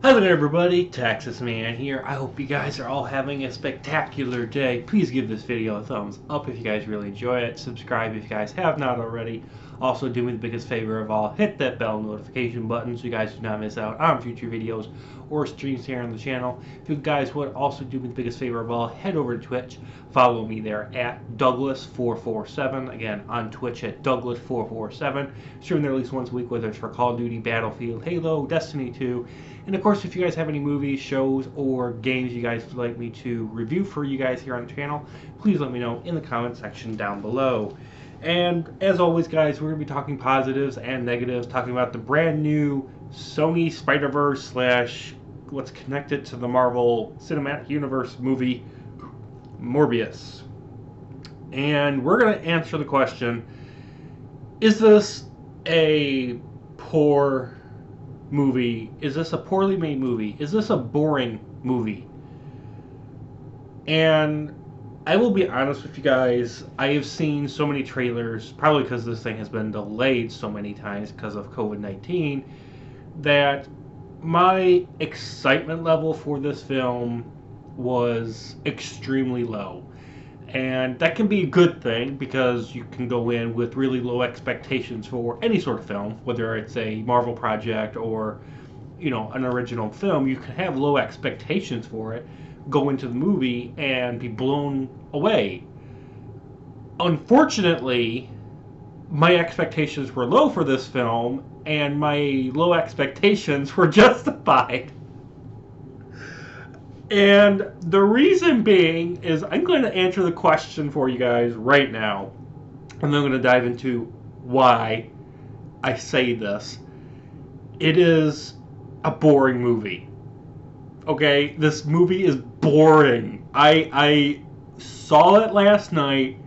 How's it going, everybody? Texas Man here. I hope you guys are all having a spectacular day. Please give this video a thumbs up if you guys really enjoy it. Subscribe if you guys have not already. Also, do me the biggest favor of all, hit that bell notification button so you guys do not miss out on future videos or streams here on the channel. If you guys would also do me the biggest favor of all, head over to Twitch. Follow me there at Douglas447. Again, on Twitch at Douglas447. Streaming there at least once a week, whether it's for Call of Duty, Battlefield, Halo, Destiny 2. And of course, if you guys have any movies, shows, or games you guys would like me to review for you guys here on the channel, please let me know in the comment section down below. And as always, guys, we're going to be talking positives and negatives, talking about the brand new Sony Spider-Verse slash what's connected to the Marvel Cinematic Universe movie, Morbius. And we're going to answer the question, is this a poor movie? Is this a poorly made movie? Is this a boring movie? And I will be honest with you guys, I have seen so many trailers, probably because this thing has been delayed so many times because of COVID-19, that my excitement level for this film was extremely low. And that can be a good thing because you can go in with really low expectations for any sort of film, whether it's a Marvel project or, an original film. You can have low expectations for it, go into the movie, and be blown away. Unfortunately, my expectations were low for this film, and my low expectations were justified. And the reason being is I'm going to answer the question for you guys right now. And then I'm going to dive into why I say this. It is a boring movie. Okay? This movie is boring. I saw it last night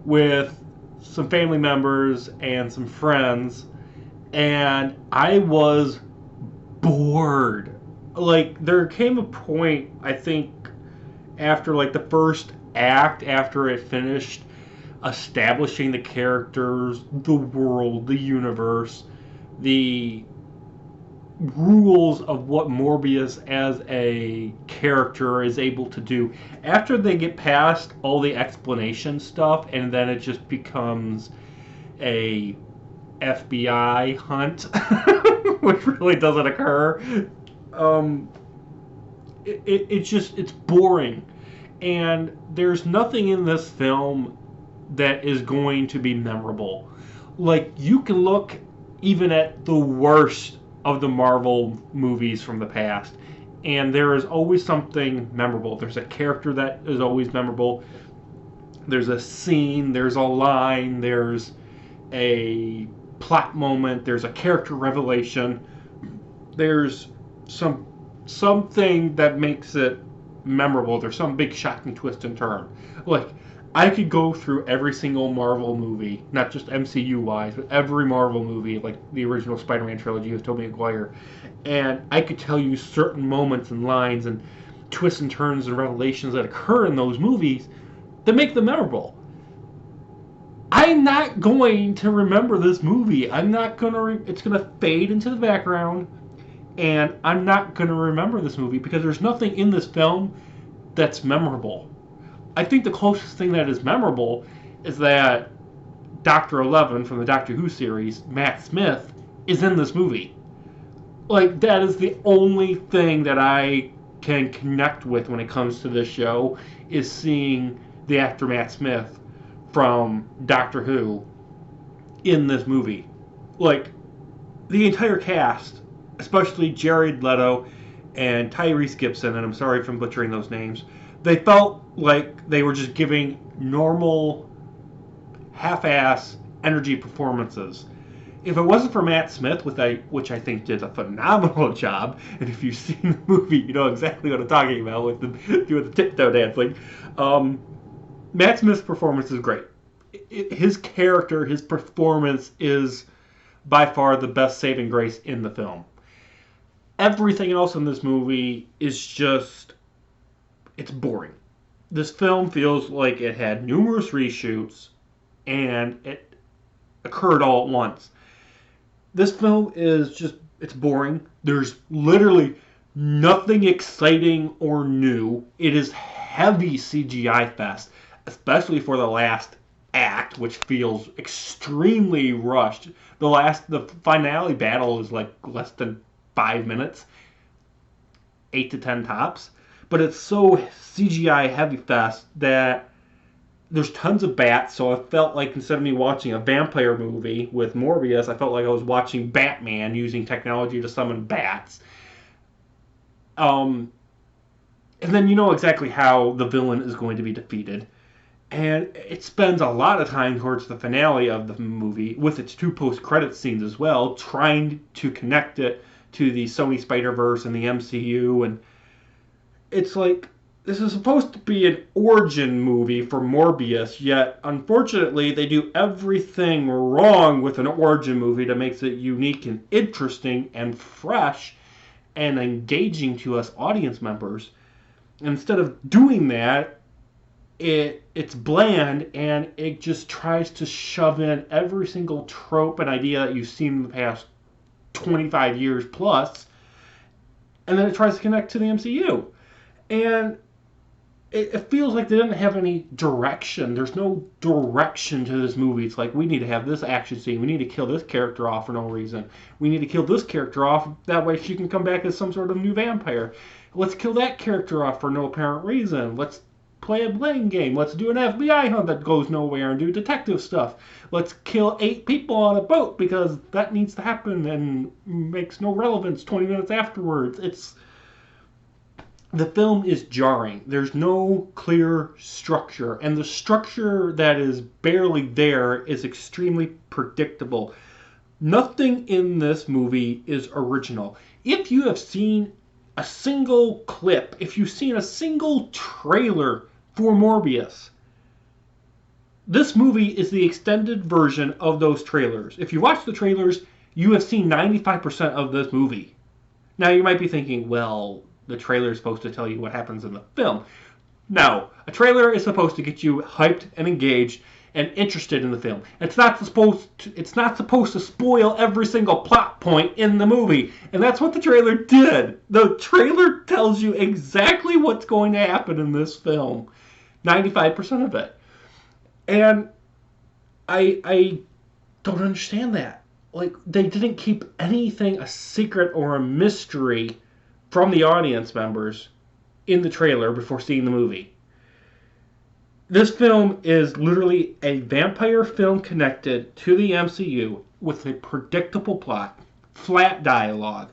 with some family members and some friends, and I was bored. Like, there came a point, I think, after like the first act, after it finished establishing the characters, the world, the universe, the rules of what Morbius as a character is able to do. After they get past all the explanation stuff, and then it just becomes a FBI hunt, which really doesn't occur. It's boring, and there's nothing in this film that is going to be memorable. Like, you can look even at the worst of the Marvel movies from the past, and there is always something memorable. There's a character that is always memorable. There's a scene, there's a line, there's a plot moment, there's a character revelation, there's something that makes it memorable. There's some big shocking twist and turn. Like, I could go through every single Marvel movie, not just MCU wise, but every Marvel movie, like the original Spider-Man trilogy with Tobey Maguire, and I could tell you certain moments and lines and twists and turns and revelations that occur in those movies that make them memorable. I'm not going to remember this movie. I'm not going to it's going to fade into the background. And I'm not going to remember this movie because there's nothing in this film that's memorable. I think the closest thing that is memorable is that Dr. 11 from the Doctor Who series, Matt Smith, is in this movie. Like, that is the only thing that I can connect with when it comes to this show, is seeing the actor Matt Smith from Doctor Who in this movie. Like, the entire cast, especially Jared Leto and Tyrese Gibson, and I'm sorry if I'm butchering those names, they felt like they were just giving normal, half-ass energy performances. If it wasn't for Matt Smith, which I think did a phenomenal job, and if you've seen the movie, you know exactly what I'm talking about with doing the tiptoe dancing, Matt Smith's performance is great. His character, his performance is by far the best saving grace in the film. Everything else in this movie is just, it's boring. This film feels like it had numerous reshoots and it occurred all at once. This film is just, it's boring. There's literally Nothing exciting or new. It is heavy CGI fest, especially for the last act, which feels extremely rushed. The finale battle is like less than 5 minutes, 8 to 10 tops, but it's so CGI heavy fest that there's tons of bats. So I felt like instead of me watching a vampire movie with Morbius, I felt like I was watching Batman using technology to summon bats. Um, and then you know exactly how the villain is going to be defeated. And it spends a lot of time towards the finale of the movie, with its two post-credit scenes as well, trying to connect it to the Sony Spider-Verse and the MCU. And it's like, this is supposed to be an origin movie for Morbius, yet unfortunately they do everything wrong with an origin movie that makes it unique and interesting and fresh and engaging to us audience members. Instead of doing that, it's bland, and it just tries to shove in every single trope and idea that you've seen in the past 25 years plus, and then it tries to connect to the MCU. And it feels like they didn't have any direction. There's no direction to this movie. It's like, we need to have this action scene. We need to kill this character off for no reason. We need to kill this character off. That way she can come back as some sort of new vampire. Let's kill that character off for no apparent reason. Let's play a blame game. Let's do an FBI hunt that goes nowhere and do detective stuff. Let's kill 8 people on a boat because that needs to happen and makes no relevance 20 minutes afterwards. The film is jarring. There's no clear structure, and the structure that is barely there is extremely predictable. Nothing in this movie is original. If you have seen a single clip, if you've seen a single trailer for Morbius, this movie is the extended version of those trailers. If you watch the trailers, you have seen 95% of this movie. Now you might be thinking, well, the trailer is supposed to tell you what happens in the film. No, a trailer is supposed to get you hyped and engaged and interested in the film. It's not supposed to spoil every single plot point in the movie, and that's what the trailer did. The trailer tells you exactly what's going to happen in this film, 95% of it, and I don't understand that. Like, they didn't keep anything a secret or a mystery from the audience members in the trailer before seeing the movie. This film is literally a vampire film connected to the MCU with a predictable plot, flat dialogue,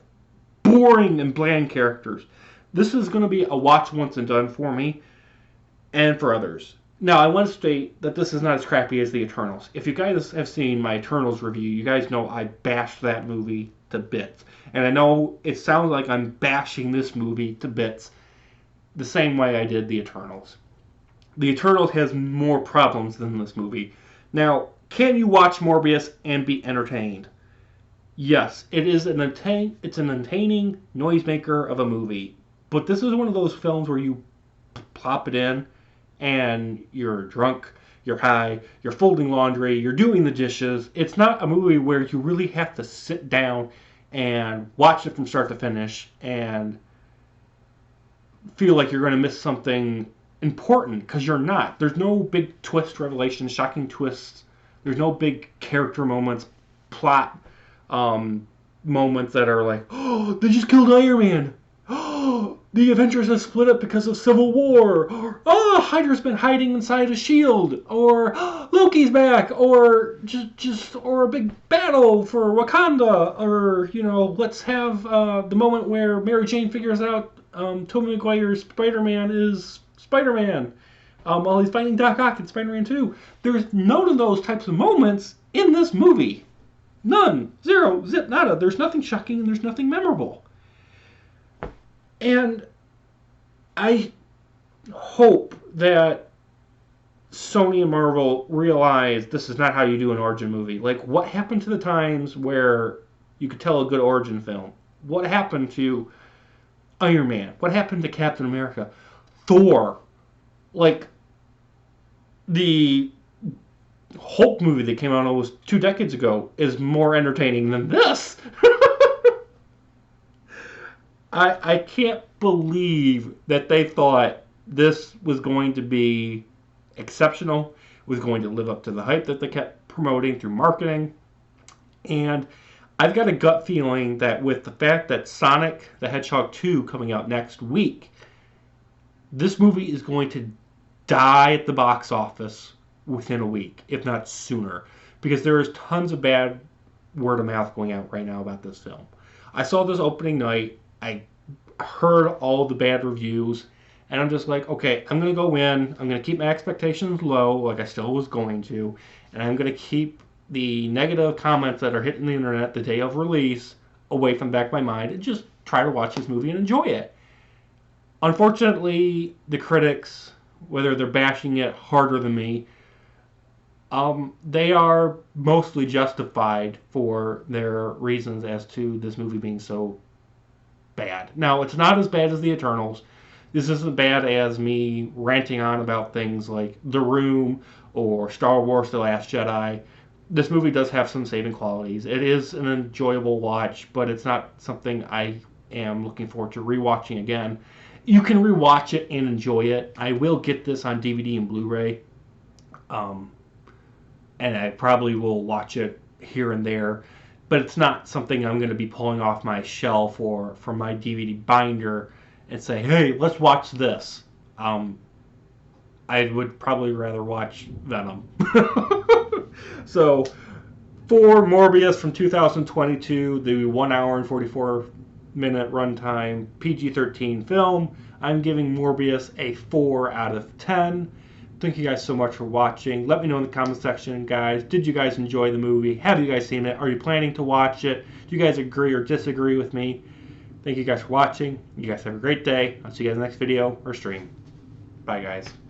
boring and bland characters. This is going to be a watch once and done for me and for others. Now, I want to state that this is not as crappy as The Eternals. If you guys have seen my Eternals review, you guys know I bashed that movie to bits. And I know it sounds like I'm bashing this movie to bits the same way I did The Eternals. The Eternals has more problems than this movie. Now, can you watch Morbius and be entertained? Yes, it's an entertaining noisemaker of a movie. But this is one of those films where you plop it in and you're drunk, you're high, you're folding laundry, you're doing the dishes. It's not a movie where you really have to sit down and watch it from start to finish and feel like you're going to miss something important, because you're not. There's no big twist, revelation, shocking twists. There's no big character moments, plot moments that are like, oh, they just killed Iron Man. Oh, the Avengers have split up because of Civil War. Or, oh, Hydra's been hiding inside a shield. Or oh, Loki's back. Or or a big battle for Wakanda. Or, let's have the moment where Mary Jane figures out Tobey Maguire's Spider-Man is Spider-Man while he's fighting Doc Ock in Spider-Man 2. There's none of those types of moments in this movie. None. Zero. Zip. Nada. There's nothing shocking and there's nothing memorable. And I hope that Sony and Marvel realize this is not how you do an origin movie. Like, what happened to the times where you could tell a good origin film? What happened to Iron Man? What happened to Captain America? Thor? Like, the Hulk movie that came out almost 2 decades ago is more entertaining than this. I can't believe that they thought this was going to be exceptional, was going to live up to the hype that they kept promoting through marketing. And I've got a gut feeling that with the fact that Sonic the Hedgehog 2 coming out next week, this movie is going to die at the box office within a week, if not sooner, because there is tons of bad word of mouth going out right now about this film. I saw this opening night. I heard all the bad reviews, and I'm just like, okay, I'm going to go in. I'm going to keep my expectations low, like I still was going to, and I'm going to keep the negative comments that are hitting the internet the day of release away from the back of my mind and just try to watch this movie and enjoy it. Unfortunately, the critics, whether they're bashing it harder than me, they are mostly justified for their reasons as to this movie being so bad. Now, it's not as bad as The Eternals. This isn't bad as me ranting on about things like The Room or Star Wars The Last Jedi. This movie does have some saving qualities. It is an enjoyable watch, but it's not something I am looking forward to rewatching again. You can rewatch it and enjoy it. I will get this on DVD and Blu-ray. And I probably will watch it here and there, but it's not something I'm going to be pulling off my shelf or from my DVD binder and say, hey, let's watch this. I would probably rather watch Venom. So, for Morbius from 2022, the 1 hour and 44 minute runtime PG-13 film, I'm giving Morbius a 4 out of 10. Thank you guys so much for watching. Let me know in the comment section, guys. Did you guys enjoy the movie? Have you guys seen it? Are you planning to watch it? Do you guys agree or disagree with me? Thank you guys for watching. You guys have a great day. I'll see you guys in the next video or stream. Bye, guys.